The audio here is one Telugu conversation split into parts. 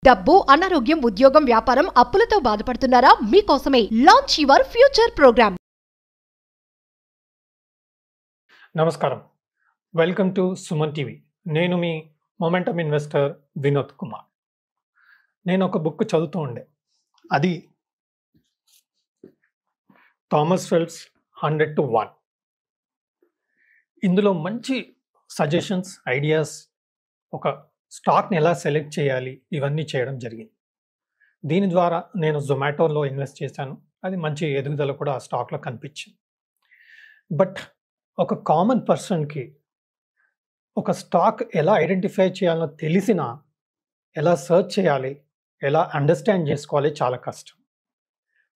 డబ్బు, అనారోగ్యం, ఉద్యోగం, వ్యాపారం, అప్పులతో బాధపడుతున్నారా? మీకోసమే లాంచ్ యువర్ ఫ్యూచర్ ప్రోగ్రామ్. నమస్కారం, వెల్కమ్ టు సుమన్ టీవీ. నేను మీ మొమెంటమ్ ఇన్వెస్టర్ వినోద్ కుమార్. నేను ఒక బుక్ చదువుతూ ఉండే, అది థామస్ ఫెల్ప్స్ 100 to 1. ఇందులో మంచి సజెషన్స్, ఐడియాస్, ఒక స్టాక్ని ఎలా సెలెక్ట్ చేయాలి, ఇవన్నీ చేయడం జరిగింది. దీని ద్వారా నేను జొమాటోలో ఇన్వెస్ట్ చేశాను. అది మంచి ఎదుగుదల కూడా ఆ స్టాక్లో కనిపించింది. బట్ ఒక కామన్ పర్సన్కి ఒక స్టాక్ ఎలా ఐడెంటిఫై చేయాలో తెలిసినా, ఎలా సర్చ్ చేయాలి, ఎలా అండర్స్టాండ్ చేసుకోవాలి చాలా కష్టం.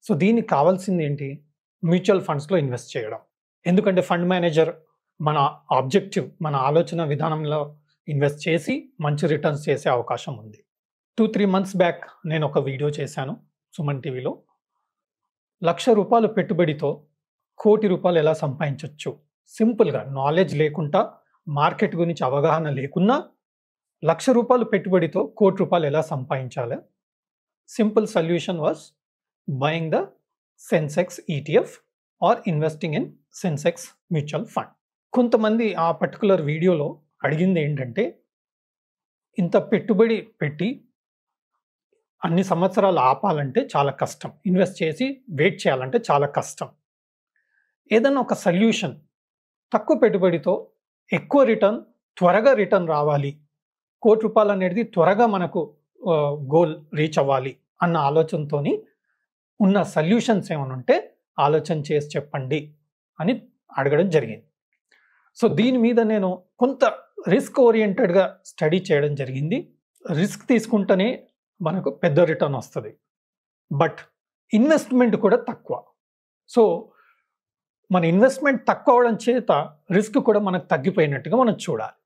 సో దీనికి కావాల్సింది ఏంటి? మ్యూచువల్ ఫండ్స్లో ఇన్వెస్ట్ చేయడం. ఎందుకంటే ఫండ్ మేనేజర్ మన ఆబ్జెక్టివ్, మన ఆలోచన విధానంలో ఇన్వెస్ట్ చేసి మంచి రిటర్న్స్ చేసే అవకాశం ఉంది. 2-3 months బ్యాక్ నేను ఒక వీడియో చేశాను సుమన్ టీవీలో. ₹1,00,000 పెట్టుబడితో ₹1,00,00,000 ఎలా సంపాదించవచ్చు. సింపుల్గా, నాలెడ్జ్ లేకుండా, మార్కెట్ గురించి అవగాహన లేకున్నా ₹1,00,000 పెట్టుబడితో ₹1,00,00,000 ఎలా సంపాదించాలి. Simple solution was buying the Sensex ETF or investing in Sensex mutual fund. కొంతమంది ఆ పర్టికులర్ వీడియోలో అడిగింది ఏంటంటే, ఇంత పెట్టుబడి పెట్టి అన్ని సంవత్సరాలు ఆపాలంటే చాలా కష్టం, ఇన్వెస్ట్ చేసి వెయిట్ చేయాలంటే చాలా కష్టం. ఏదైనా ఒక సొల్యూషన్, తక్కువ పెట్టుబడితో ఎక్కువ రిటర్న్, త్వరగా రిటర్న్ రావాలి, ₹1,00,00,000 అనేది త్వరగా మనకు గోల్ రీచ్ అవ్వాలి అన్న ఆలోచనతో ఉన్న సొల్యూషన్స్ ఏమైనా ఉంటే ఆలోచన చేసి చెప్పండి అని అడగడం జరిగింది. సో దీని మీద నేను కొంత రిస్క్ ఓరియంటెడ్గా స్టడీ చేయడం జరిగింది. రిస్క్ తీసుకుంటేనే మనకు పెద్ద రిటర్న్ వస్తుంది, బట్ ఇన్వెస్ట్మెంట్ కూడా తక్కువ. సో మన ఇన్వెస్ట్మెంట్ తక్కువ అవడం చేత రిస్క్ కూడా మనకు తగ్గిపోయినట్టుగా మనం చూడాలి.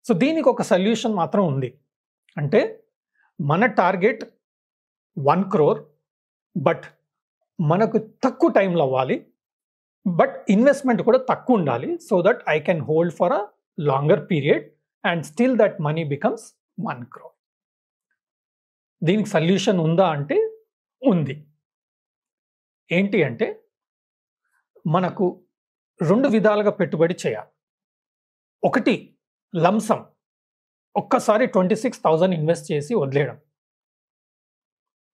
సో దీనికి ఒక సొల్యూషన్ మాత్రం ఉంది. అంటే మన టార్గెట్ 1 crore, బట్ మనకు తక్కువ టైంలో అవ్వాలి, బట్ ఇన్వెస్ట్మెంట్ కూడా తక్కువ ఉండాలి. So that I can hold for a longer period and still that money becomes 1 crore. దీనికి సొల్యూషన్ ఉందా అంటే ఉంది. ఏంటి అంటే, మనకు 2 విధాలుగా పెట్టుబడి చేయాలి. ఒకటి లంసమ్, ఒక్కసారి 26,000 ఇన్వెస్ట్ చేసి వదిలేయడం.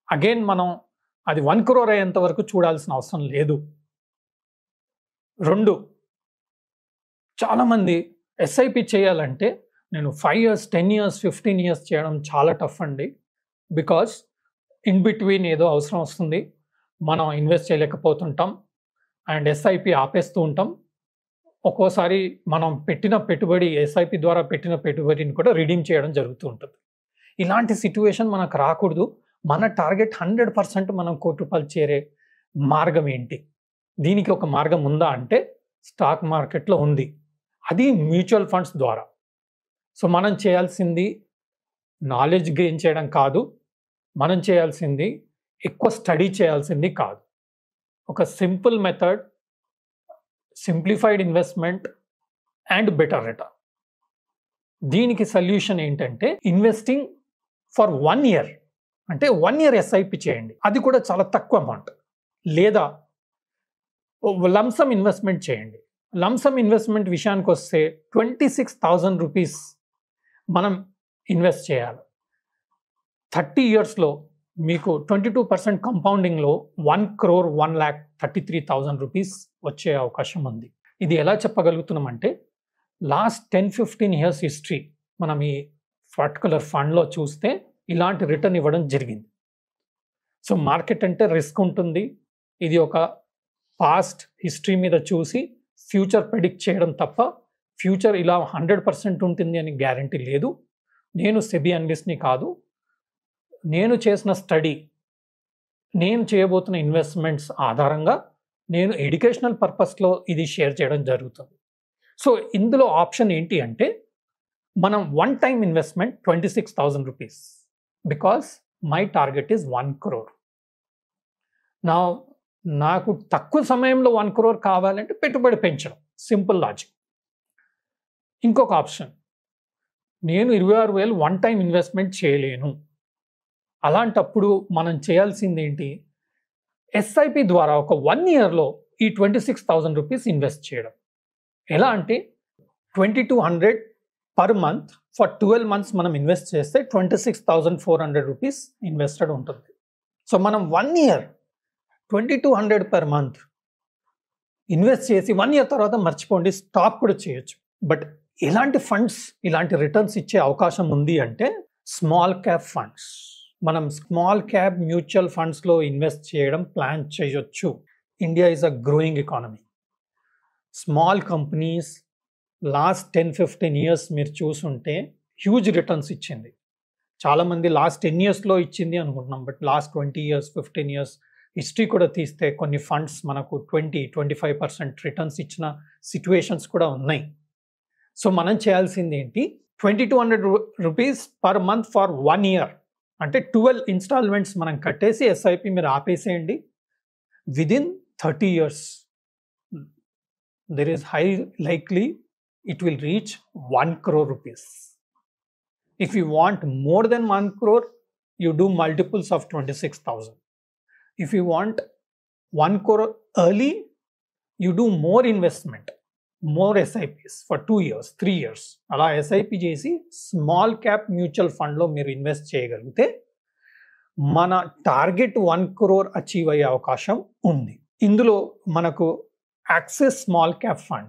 అగైన్ మనం అది 1 crore అయ్యేంత వరకు చూడాల్సిన అవసరం లేదు. 2, చాలామంది SIP చేయాలంటే నేను 5 years, 10 years, 15 years చేయడం చాలా టఫ్ అండి. బికాస్ ఇన్ బిట్వీన్ ఏదో అవసరం వస్తుంది, మనం ఇన్వెస్ట్ చేయలేకపోతుంటాం అండ్ SIP ఆపేస్తూ ఉంటాం. ఒక్కోసారి మనం పెట్టిన పెట్టుబడి, SIP ద్వారా పెట్టిన పెట్టుబడిని కూడా రిడీమ్ చేయడం జరుగుతూ ఉంటుంది. ఇలాంటి సిట్యువేషన్ మనకు రాకూడదు. మన టార్గెట్ 100% మనం ₹1,00,00,000 చేరే మార్గం ఏంటి? దీనికి ఒక మార్గం ఉందా అంటే స్టాక్ మార్కెట్లో ఉంది. అది మ్యూచువల్ ఫండ్స్ ద్వారా. సో మనం చేయాల్సింది నాలెడ్జ్ గెయిన్ చేయడం కాదు, మనం చేయాల్సింది ఎక్కువ స్టడీ చేయాల్సింది కాదు. ఒక simple method, simplified investment and better return. దీనికి సొల్యూషన్ ఏంటంటే ఇన్వెస్టింగ్ ఫర్ 1 year, అంటే 1 year SIP చేయండి. అది కూడా చాలా తక్కువ అమౌంట్. లేదా లంసమ్ ఇన్వెస్ట్మెంట్ చేయండి. లంసమ్ ఇన్వెస్ట్మెంట్ విషయానికి వస్తే ₹26,000 మనం ఇన్వెస్ట్ చేయాలి. 30 yearsలో మీకు 22% కంపౌండింగ్లో ₹1,01,33,000 వచ్చే అవకాశం ఉంది. ఇది ఎలా చెప్పగలుగుతున్నామంటే, లాస్ట్ 10-15 years హిస్టరీ మనం ఈ పర్టికులర్ ఫండ్లో చూస్తే ఇలాంటి రిటర్న్ ఇవ్వడం జరిగింది. సో మార్కెట్ అంటే రిస్క్ ఉంటుంది. ఇది ఒక పాస్ట్ హిస్టరీ మీద చూసి ఫ్యూచర్ ప్రెడిక్ట్ చేయడం తప్ప ఫ్యూచర్ ఇలా 100% ఉంటుంది అని గ్యారంటీ లేదు. నేను సెబీ అనలిస్ట్ని కాదు. నేను చేసిన స్టడీ, నేను చేయబోతున్న ఇన్వెస్ట్మెంట్స్ ఆధారంగా నేను ఎడ్యుకేషనల్ పర్పస్లో ఇది షేర్ చేయడం జరుగుతుంది. సో ఇందులో ఆప్షన్ ఏంటి అంటే, మనం one time investment ₹26,000 because my target is 1 crore. నాకు తక్కువ సమయంలో 1 crore కావాలంటే పెట్టుబడి పెంచడం, సింపుల్ లాజిక్. ఇంకొక ఆప్షన్, నేను 26,000 వన్ టైం ఇన్వెస్ట్మెంట్ చేయలేను. అలాంటప్పుడు మనం చేయాల్సింది ఏంటి? ఎస్ఐపి ద్వారా ఒక 1 ఇయర్లో ఈ 26,000 రూపీస్ ఇన్వెస్ట్ చేయడం. ఎలా అంటే 2,200 పర్ మంత్ ఫర్ 12 మంత్స్ మనం ఇన్వెస్ట్ చేస్తే 26,400 రూపీస్ ఇన్వెస్టెడ్ ఉంటుంది. సో మనం 1 ఇయర్ 2,200 పర్ మంత్ ఇన్వెస్ట్ చేసి 1 ఇయర్ తర్వాత మర్చిపోండి, స్టాప్ కూడా చేయొచ్చు. బట్ ఎలాంటి ఫండ్స్ ఇలాంటి రిటర్న్స్ ఇచ్చే అవకాశం ఉంది అంటే స్మాల్ క్యాప్ ఫండ్స్. మనం స్మాల్ క్యాప్ మ్యూచువల్ ఫండ్స్లో ఇన్వెస్ట్ చేయడం ప్లాన్ చేయొచ్చు. India is a growing economy. Small companies last 10-15 years మీరు చూసుంటే హ్యూజ్ రిటర్న్స్ ఇచ్చింది. చాలామంది లాస్ట్ 10 ఇయర్స్లో ఇచ్చింది అనుకుంటున్నాం, but last 20 years 15 years history కూడా తీస్తే కొన్ని ఫండ్స్ మనకు 20-25% రిటర్న్స్ ఇచ్చిన సిచ్యువేషన్స్ కూడా ఉన్నాయి. సో మనం చేయాల్సింది ఏంటి? 2,200 rupees per month for 1 year అంటే 12 ఇన్స్టాల్మెంట్స్ మనం కట్టేసి ఎస్ఐపి మీరు ఆపేసేయండి. Within 30 years there is high likely it will reach 1 crore rupees. If you want more than 1 crore, you do multiples of 26,000. If you want 1 crore early, you do more investment, more SIPs for 2 years, 3 years. అలా ఎస్ఐపి చేసి స్మాల్ క్యాప్ మ్యూచువల్ ఫండ్లో మీరు ఇన్వెస్ట్ చేయగలిగితే మన టార్గెట్ 1 crore అచీవ్ అయ్యే అవకాశం ఉంది. ఇందులో మనకు axis small cap fund,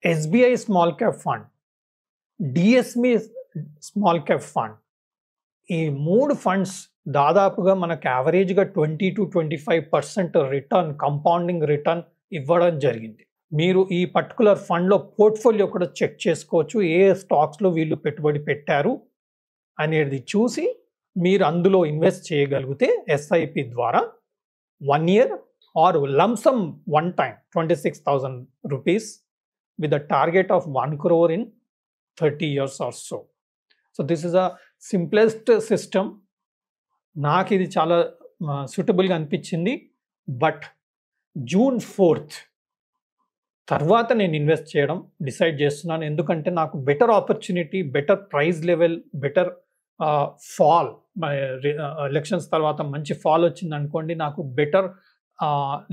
SBI small cap fund, DSB small cap fund, ఈ 3 ఫండ్స్ దాదాపుగా మనకు యావరేజ్గా 20-25% రిటర్న్, కంపౌండింగ్ రిటర్న్ ఇవ్వడం జరిగింది. మీరు ఈ పర్టికులర్ ఫండ్లో పోర్ట్ఫోలియో కూడా చెక్ చేసుకోవచ్చు. ఏ స్టాక్స్లో వీళ్ళు పెట్టుబడి పెట్టారు అనేది చూసి మీరు అందులో ఇన్వెస్ట్ చేయగలిగితే ఎస్ఐపి ద్వారా 1 year or lump sum one time 26,000 rupees with a target of 1 crore in 30 years or so. So this is a simplest system. నాకు ఇది చాలా సూటబుల్గా అనిపించింది. బట్ June 4th తర్వాత నేను ఇన్వెస్ట్ చేయడం డిసైడ్ చేస్తున్నాను. ఎందుకంటే నాకు better opportunity, better price level, better fall, elections తర్వాత మంచి ఫాల్ వచ్చింది అనుకోండి, నాకు బెటర్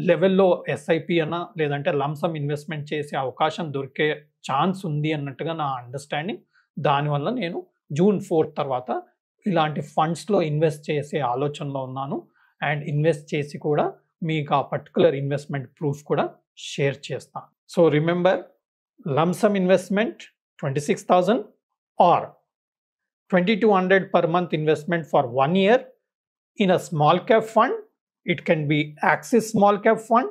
లెవెల్లో ఎస్ఐపి అన్న లేదంటే లంసమ్ ఇన్వెస్ట్మెంట్ చేసే అవకాశం దొరికే ఛాన్స్ ఉంది అన్నట్టుగా నా అండర్స్టాండింగ్. దానివల్ల నేను June 4th తర్వాత ఇలాంటి ఫండ్స్లో ఇన్వెస్ట్ చేసే ఆలోచనలో ఉన్నాను. అండ్ ఇన్వెస్ట్ చేసి కూడా మీకు ఆ పర్టికులర్ ఇన్వెస్ట్మెంట్ ప్రూఫ్ కూడా షేర్ చేస్తాను. So remember, lump sum investment 26,000 or 2,200 per month investment for 1 year in a small cap fund. It can be Axis small cap fund,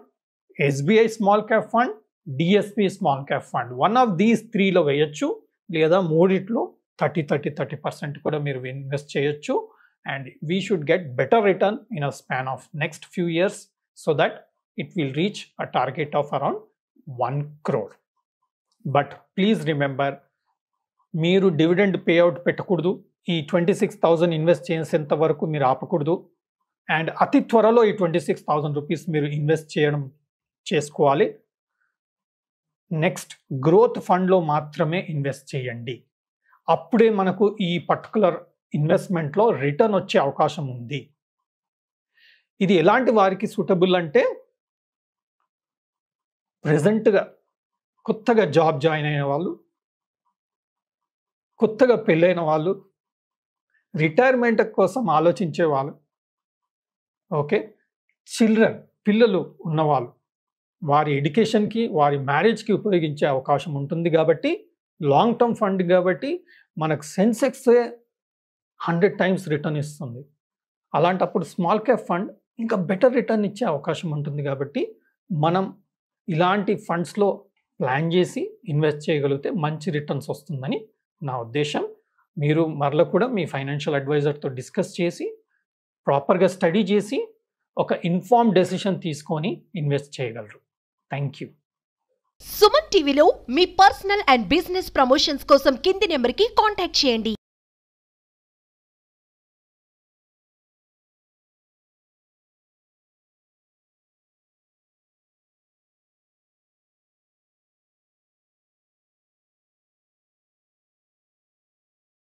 SBI small cap fund, DSP small cap fund. One of these 3లో వేయచ్చు, లేదా 3లో 30% కూడా మీరు ఇన్వెస్ట్ చేయొచ్చు. And we should get better return in a span of next few years so that it will reach a target of around 1 crore. But please remember, మీరు డివిడెండ్ పేఅవుట్ పెట్టకూడదు. ఈ 26,000 ఇన్వెస్ట్ చేసేంత వరకు మీరు ఆపకూడదు. అండ్ అతి త్వరలో ఈ 26,000 రూపీస్ మీరు ఇన్వెస్ట్ చేసుకోవాలి. నెక్స్ట్ గ్రోత్ ఫండ్లో మాత్రమే ఇన్వెస్ట్ చేయండి. అప్పుడే మనకు ఈ పర్టికులర్ ఇన్వెస్ట్మెంట్లో రిటర్న్ వచ్చే అవకాశం ఉంది. ఇది ఎలాంటి వారికి సూటబుల్ అంటే, ప్రెజెంట్గా కొత్తగా జాబ్ జాయిన్ అయిన వాళ్ళు, కొత్తగా పెళ్ళైన వాళ్ళు, రిటైర్మెంట్ కోసం ఆలోచించే వాళ్ళు, ఓకే, చిల్డ్రన్, పిల్లలు ఉన్నవాళ్ళు, వారి ఎడ్యుకేషన్కి, వారి మ్యారేజ్కి ఉపయోగించే అవకాశం ఉంటుంది. కాబట్టి లాంగ్ టర్మ్ ఫండ్ కాబట్టి మనకు సెన్సెక్స్ 100 times రిటర్న్ ఇస్తుంది. అలాంటప్పుడు స్మాల్ క్యాప్ ఫండ్ ఇంకా బెటర్ రిటర్న్ ఇచ్చే అవకాశం ఉంటుంది. కాబట్టి మనం ఇలాంటి ఫండ్స్లో ప్లాన్ చేసి ఇన్వెస్ట్ చేయగలిగితే మంచి రిటర్న్స్ వస్తుందని నా ఉద్దేశం. మీరు మరల కూడా మీ ఫైనాన్షియల్ అడ్వైజర్తో డిస్కస్ చేసి ప్రాపర్గా స్టడీ చేసి ఒక ఇన్ఫార్మ్ డెసిషన్ తీసుకొని ఇన్వెస్ట్ చేయగలరు. Thank you. సుమన్ టీవీలో మీ పర్సనల్ అండ్ బిజినెస్ ప్రమోషన్స్ కోసం కింది నెంబర్కి కాంటాక్ట్ చేయండి.